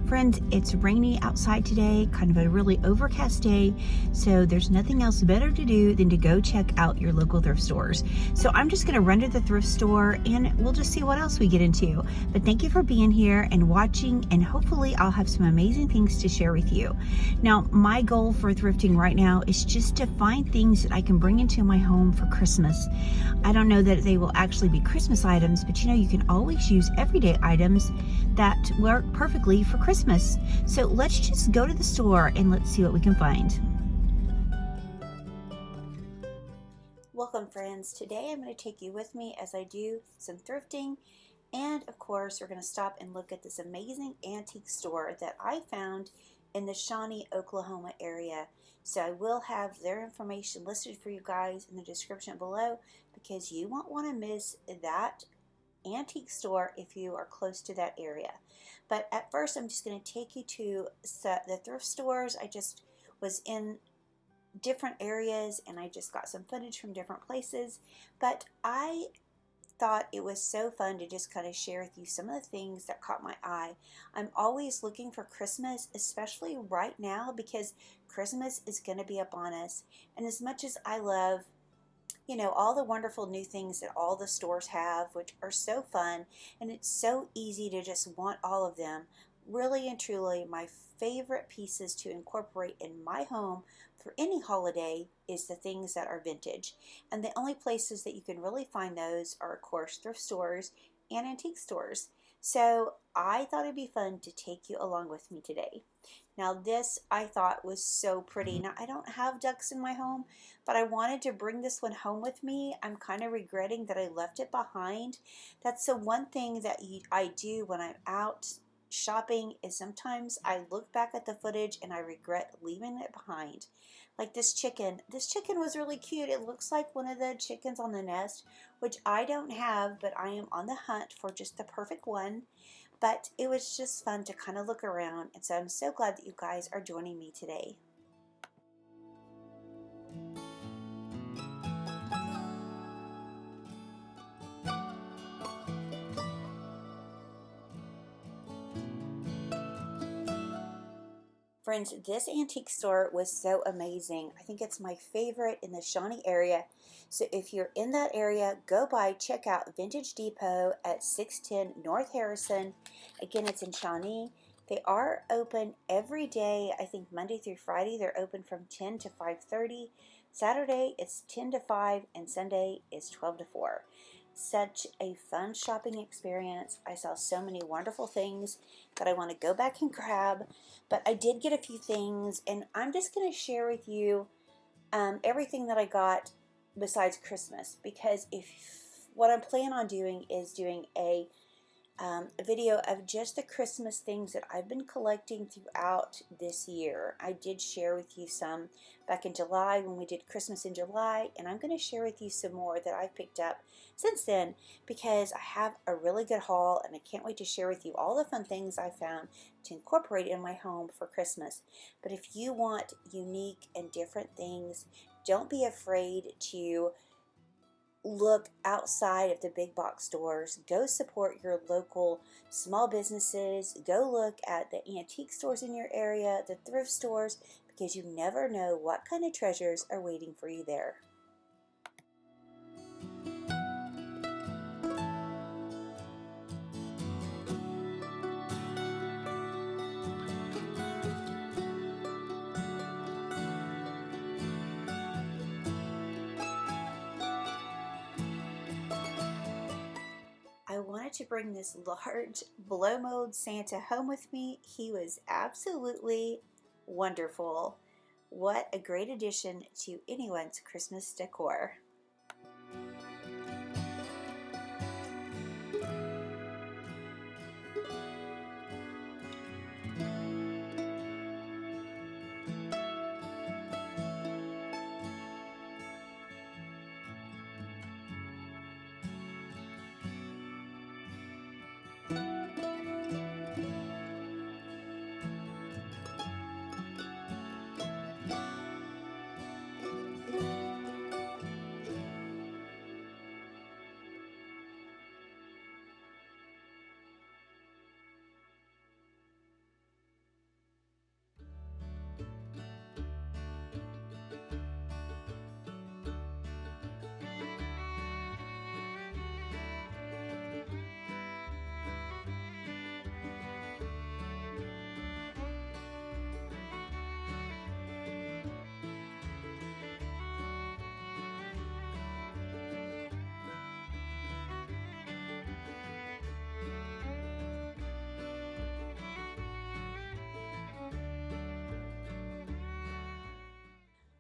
Friends, it's rainy outside today, kind of a really overcast day, so there's nothing else better to do than to go check out your local thrift stores. So I'm just gonna run to the thrift store and we'll just see what else we get into. But thank you for being here and watching, and hopefully I'll have some amazing things to share with you. Now, my goal for thrifting right now is just to find things that I can bring into my home for Christmas. I don't know that they will actually be Christmas items, but you can always use everyday items that work perfectly for Christmas. So let's just go to the store and let's see what we can find. Welcome, friends. Today I'm going to take you with me as I do some thrifting, and of course we're going to stop and look at this amazing antique store that I found in the Shawnee, Oklahoma area. So I will have their information listed for you guys in the description below, because you won't want to miss that antique store if you are close to that area. But at first I'm just going to take you to the thrift stores. I just was in different areas and I just got some footage from different places, but I thought it was so fun to just kind of share with you some of the things that caught my eye. I'm always looking for Christmas, especially right now, because Christmas is going to be upon us. And as much as I love all the wonderful new things that all the stores have, which are so fun, and it's so easy to just want all of them, really and truly, my favorite pieces to incorporate in my home for any holiday is the things that are vintage. And the only places that you can really find those are, of course, thrift stores and antique stores. So I thought it'd be fun to take you along with me today. Now this I thought was so pretty. Now I don't have ducks in my home, but I wanted to bring this one home with me. I'm kind of regretting that I left it behind. That's the one thing that I do when I'm out shopping, is sometimes I look back at the footage and I regret leaving it behind. Like this chicken. This chicken was really cute. It looks like one of the chickens on the nest, which I don't have, but I am on the hunt for just the perfect one. But it was just fun to kind of look around, and so I'm so glad that you guys are joining me today. Friends, this antique store was so amazing. I think it's my favorite in the Shawnee area. So if you're in that area, go by, check out Vintage Depot at 610 North Harrison. Again, it's in Shawnee. They are open every day. I think Monday through Friday they're open from 10 to 5:30. Saturday it's 10 to 5, and Sunday is 12 to 4. Such a fun shopping experience. I saw so many wonderful things that I want to go back and grab, but I did get a few things, and I'm just going to share with you everything that I got besides Christmas, because what I'm planning on doing is doing a video of just the Christmas things that I've been collecting throughout this year. I did share with you some back in July when we did Christmas in July, and I'm going to share with you some more that I've picked up since then, because I have a really good haul and I can't wait to share with you all the fun things I found to incorporate in my home for Christmas. But if you want unique and different things, don't be afraid to look outside of the big box stores. Go support your local small businesses. Go look at the antique stores in your area, the thrift stores, because you never know what kind of treasures are waiting for you there. I wanted to bring this large blow mold Santa home with me. He was absolutely wonderful. What a great addition to anyone's Christmas decor.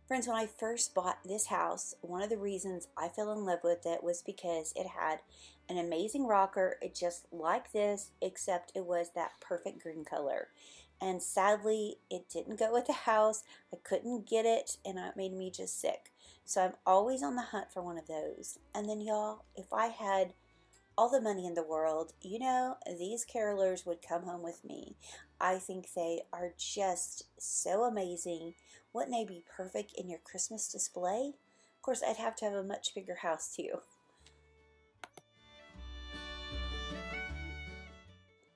Friends, when I first bought this house, one of the reasons I fell in love with it was because it had an amazing rocker, it just like this, except it was that perfect green color. And sadly, it didn't go with the house. I couldn't get it, and it made me just sick. So I'm always on the hunt for one of those. And then, y'all, if I had all the money in the world, you know, these carolers would come home with me. I think they are just so amazing. Wouldn't they be perfect in your Christmas display? Of course, I'd have to have a much bigger house too.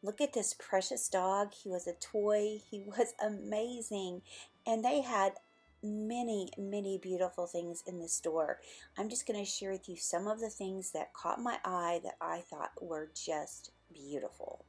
Look at this precious dog. He was a toy. He was amazing. And they had many, many beautiful things in the store. I'm just going to share with you some of the things that caught my eye that I thought were just beautiful.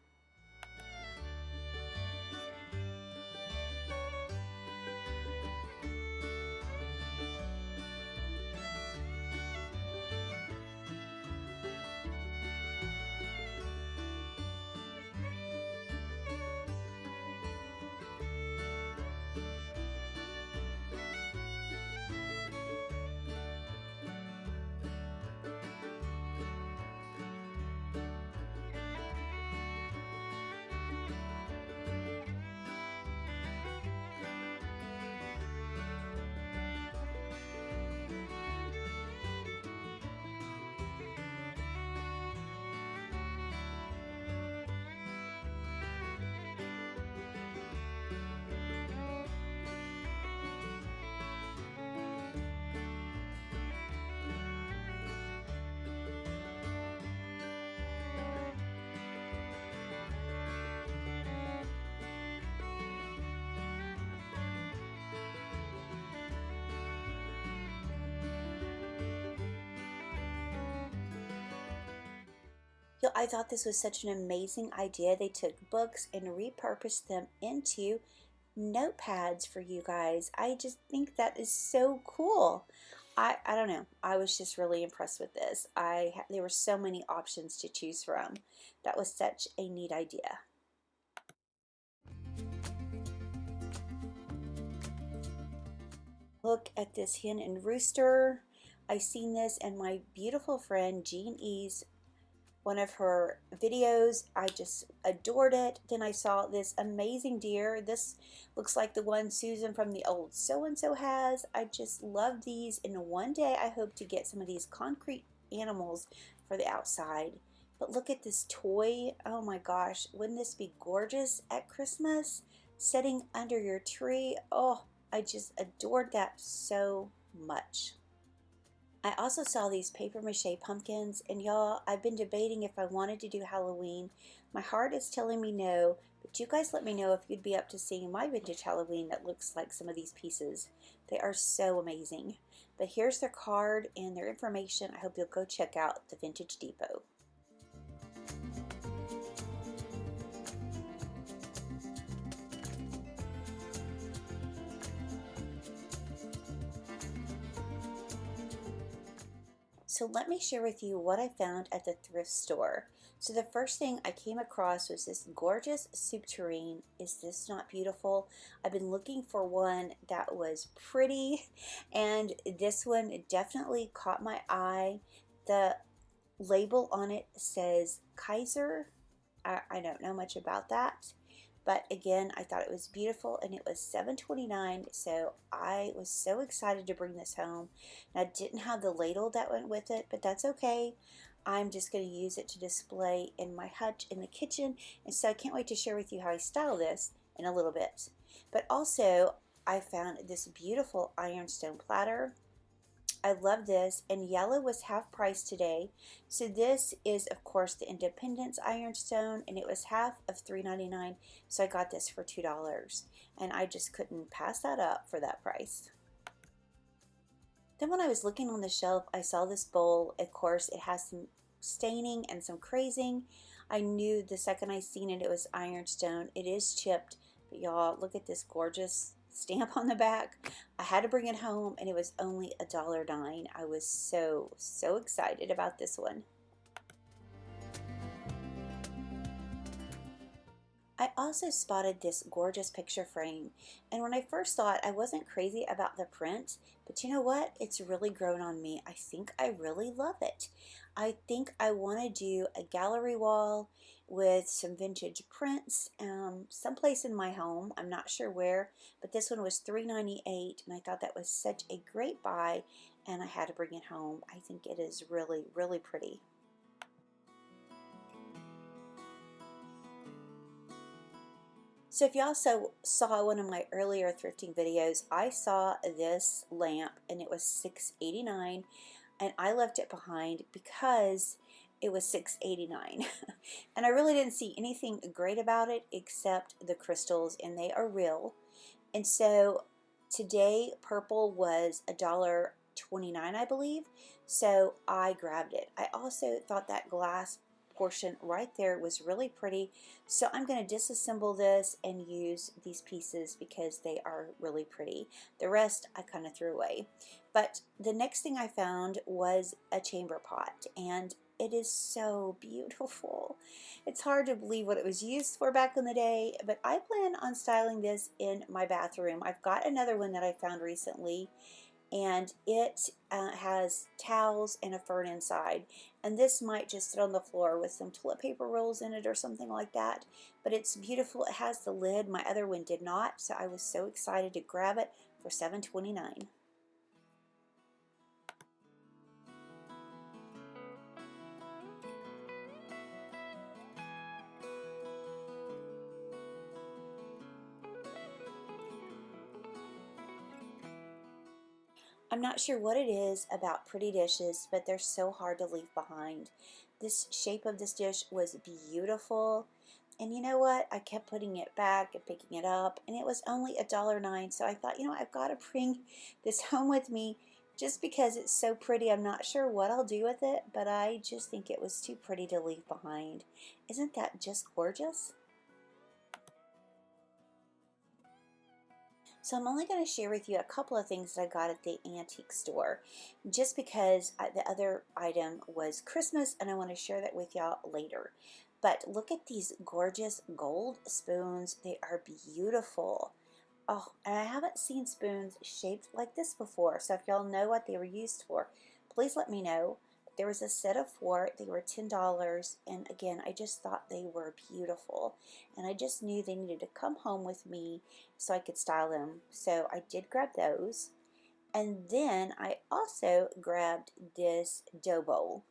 I thought this was such an amazing idea. They took books and repurposed them into notepads for you guys. I just think that is so cool. I don't know. I was just really impressed with this. There were so many options to choose from. That was such a neat idea. Look at this hen and rooster. I seen this in my beautiful friend Jean E's one of her videos. I just adored it. Then I saw this amazing deer. This looks like the one Susan from the old so-and-so has. I just love these. And one day I hope to get some of these concrete animals for the outside. But look at this toy. Oh my gosh, wouldn't this be gorgeous at Christmas? Sitting under your tree. Oh, I just adored that so much. I also saw these paper mache pumpkins, and y'all, I've been debating if I wanted to do Halloween. My heart is telling me no, but you guys let me know if you'd be up to seeing my vintage Halloween that looks like some of these pieces. They are so amazing. But here's their card and their information. I hope you'll go check out the Vintage Depot. So let me share with you what I found at the thrift store. So the first thing I came across was this gorgeous soup tureen. Is this not beautiful? I've been looking for one that was pretty, and this one definitely caught my eye. The label on it says Kaiser. I don't know much about that. But again, I thought it was beautiful, and it was $7.29, so I was so excited to bring this home. And I didn't have the ladle that went with it, but that's okay. I'm just going to use it to display in my hutch in the kitchen, and so I can't wait to share with you how I style this in a little bit. But also, I found this beautiful ironstone platter. I love this, and yellow was half price today. So this is, of course, the Independence Ironstone, and it was half of $3.99. So I got this for $2, and I just couldn't pass that up for that price. Then when I was looking on the shelf, I saw this bowl. Of course, it has some staining and some crazing. I knew the second I seen it, it was ironstone. It is chipped, but y'all, look at this gorgeous stamp on the back. I had to bring it home, and it was only $1.09. I was so excited about this one. I also spotted this gorgeous picture frame, and when I first saw it, I wasn't crazy about the print, but you know what? It's really grown on me. I think I really love it. I think I want to do a gallery wall with some vintage prints someplace in my home. I'm not sure where, but this one was $3.98, and I thought that was such a great buy, and I had to bring it home. I think it is really, really pretty. So if you also saw one of my earlier thrifting videos, I saw this lamp and it was $6.89, and I left it behind because it was $6.89. And I really didn't see anything great about it except the crystals, and they are real. And so today purple was $1.29, I believe, so I grabbed it. I also thought that glass portion right there was really pretty, so I'm going to disassemble this and use these pieces because they are really pretty. The rest I kind of threw away. But the next thing I found was a chamber pot, and it is so beautiful. It's hard to believe what it was used for back in the day, but I plan on styling this in my bathroom. I've got another one that I found recently, and it has towels and a fern inside, and this might just sit on the floor with some toilet paper rolls in it or something like that, but it's beautiful. It has the lid. My other one did not, so I was so excited to grab it for $7.29. I'm not sure what it is about pretty dishes, but they're so hard to leave behind. This shape of this dish was beautiful, and you know what? I kept putting it back and picking it up, and it was only $1.09, so I thought, you know, I've got to bring this home with me just because it's so pretty. I'm not sure what I'll do with it, but I just think it was too pretty to leave behind. Isn't that just gorgeous? So I'm only going to share with you a couple of things that I got at the antique store, just because the other item was Christmas and I want to share that with y'all later. But look at these gorgeous gold spoons. They are beautiful. Oh, and I haven't seen spoons shaped like this before, so if y'all know what they were used for, please let me know. There was a set of 4. They were $10, and again, I just thought they were beautiful, and I just knew they needed to come home with me so I could style them. So I did grab those, and then I also grabbed this dough bowl.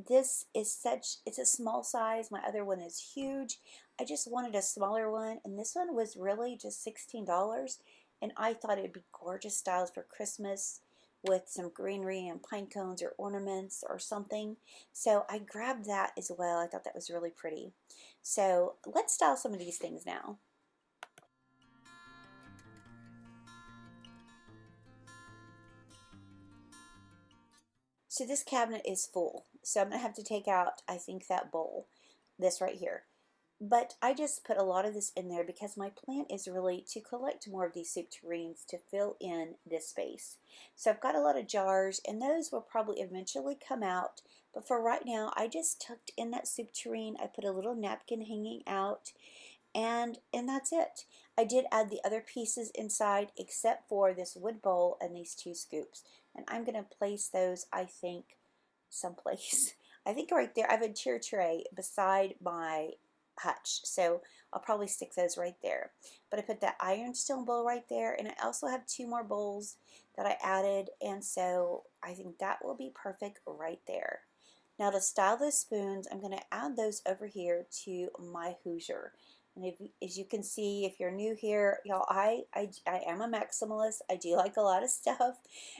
This is it's a small size. My other one is huge. I just wanted a smaller one, and this one was really just $16, and I thought it'd be gorgeous styles for Christmas with some greenery and pine cones or ornaments or something. So I grabbed that as well. I thought that was really pretty. So let's style some of these things now. So this cabinet is full, so I'm going to have to take out, I think, that bowl, this right here. But I just put a lot of this in there because my plan is really to collect more of these soup tureens to fill in this space. So I've got a lot of jars, and those will probably eventually come out. But for right now, I just tucked in that soup tureen. I put a little napkin hanging out, and that's it. I did add the other pieces inside except for this wood bowl and these 2 scoops. And I'm going to place those, I think, someplace. I think right there. I have a tier tray beside my hutch, so I'll probably stick those right there. But I put that ironstone bowl right there, and I also have 2 more bowls that I added, and so I think that will be perfect right there. Now to style those spoons, I'm going to add those over here to my Hoosier. And as you can see, if you're new here, y'all, I am a maximalist. I do like a lot of stuff.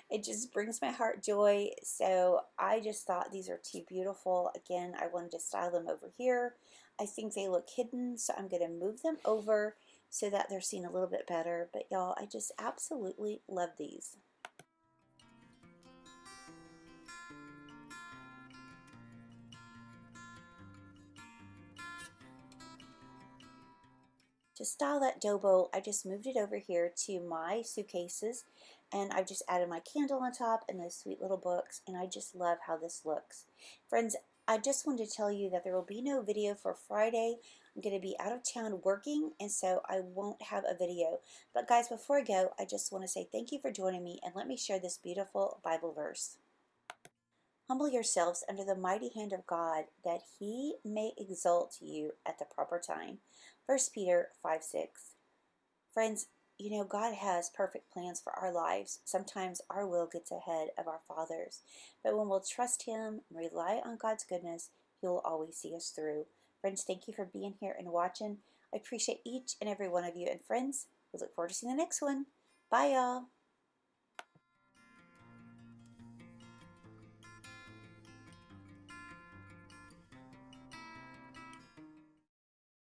It just brings my heart joy. So I just thought these are too beautiful. Again, I wanted to style them over here. I think they look hidden, so I'm going to move them over so that they're seen a little bit better. But y'all, I just absolutely love these. To style that dough bowl, I just moved it over here to my suitcases, and I've just added my candle on top and those sweet little books, and I just love how this looks. Friends, I just wanted to tell you that there will be no video for Friday. I'm going to be out of town working, and so I won't have a video. But guys, before I go, I just want to say thank you for joining me, and let me share this beautiful Bible verse. Humble yourselves under the mighty hand of God, that he may exalt you at the proper time. 1 Peter 5:6. Friends, you know, God has perfect plans for our lives. Sometimes our will gets ahead of our Father's. But when we'll trust him and rely on God's goodness, he will always see us through. Friends, thank you for being here and watching. I appreciate each and every one of you. And friends, we look forward to seeing the next one. Bye, y'all.